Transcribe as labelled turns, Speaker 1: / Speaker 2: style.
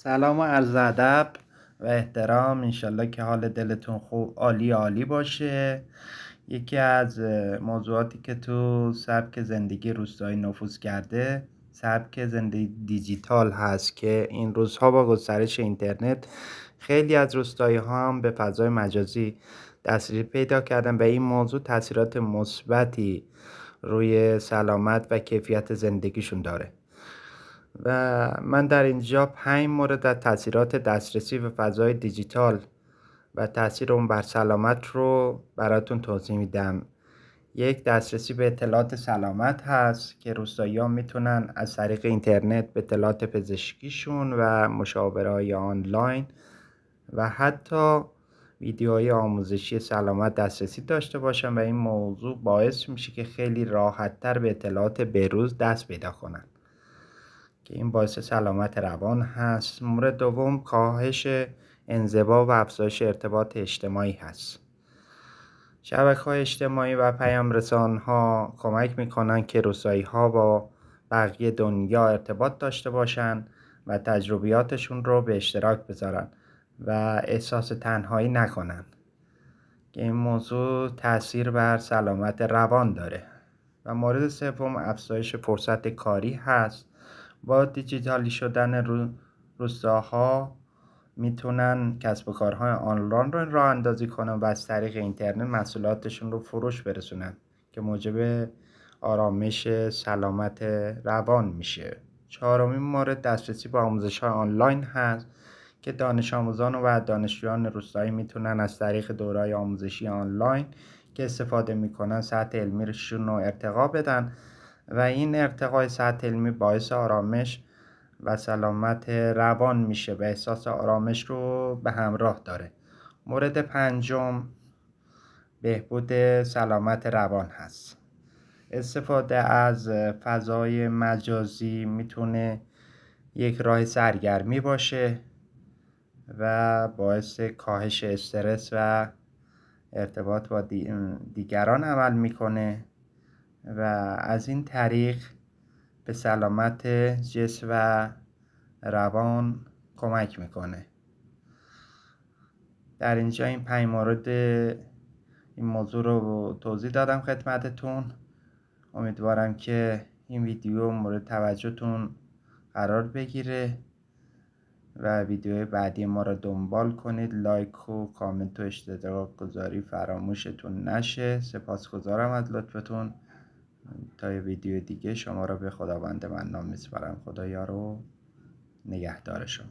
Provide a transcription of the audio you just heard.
Speaker 1: سلام و عرض ادب و احترام. انشالله که حال دلتون خوب عالی عالی باشه. یکی از موضوعاتی که تو سبک زندگی روستایی نفوذ کرده سبک زندگی دیجیتال هست که این روزها با گسترش اینترنت خیلی از روستایی ها هم به فضای مجازی دسترسی پیدا کردن و این موضوع تاثیرات مثبتی روی سلامت و کیفیت زندگیشون داره. و من در اینجا 5 مورد از تاثیرات دسترسی به فضای دیجیتال و تاثیر اون بر سلامت رو براتون توضیح میدم. یک، دسترسی به اطلاعات سلامت هست که روستایی‌ها میتونن از طریق اینترنت به اطلاعات پزشکیشون و مشاوره‌های آنلاین و حتی ویدیوهای آموزشی سلامت دسترسی داشته باشن و این موضوع باعث میشه که خیلی راحت‌تر به اطلاعات بروز دست پیدا کنن که این باعث سلامت روان هست. مورد دوم، کاهش انزوا و افزایش ارتباط اجتماعی هست. شبکه‌های اجتماعی و پیام رسان‌ها کمک می‌کنن که روستایی‌ها با بقیه دنیا ارتباط داشته باشن و تجربیاتشون رو به اشتراک بذارن و احساس تنهایی نکنن که این موضوع تأثیر بر سلامت روان داره. و مورد سوم، افزایش فرصت کاری هست. با دیجیتالی شدن روستاها میتونن کسب و کارهای آنلاین رو راه اندازی کنن و از طریق اینترنت محصولاتشون رو فروش برسونن که موجب آرامش سلامت روان میشه. چهارمین مورد، دسترسی به آموزش‌های آنلاین هست که دانش آموزان و دانشجویان روستایی میتونن از طریق دوره‌های آموزشی آنلاین که استفاده میکنن سطح علمیشون رو ارتقا بدن و این ارتقای سطح علمی باعث آرامش و سلامت روان میشه و احساس آرامش رو به همراه داره. مورد پنجم، بهبود سلامت روان هست. استفاده از فضای مجازی میتونه یک راه سرگرمی باشه و باعث کاهش استرس و ارتباط با دیگران عمل میکنه و از این طریق به سلامت جسم و روان کمک میکنه. در اینجا این 5 مورد این موضوع رو توضیح دادم خدمتتون. امیدوارم که این ویدیو مورد توجهتون قرار بگیره و ویدیوهای بعدی ما رو دنبال کنید. لایک و کامنت و اشتراک گذاری فراموشتون نشه. سپاسگزارم از لطفتون. تا یه ویدیو دیگه شما رو به خداوند منان میسپارم. خدا یار و نگهدار شما.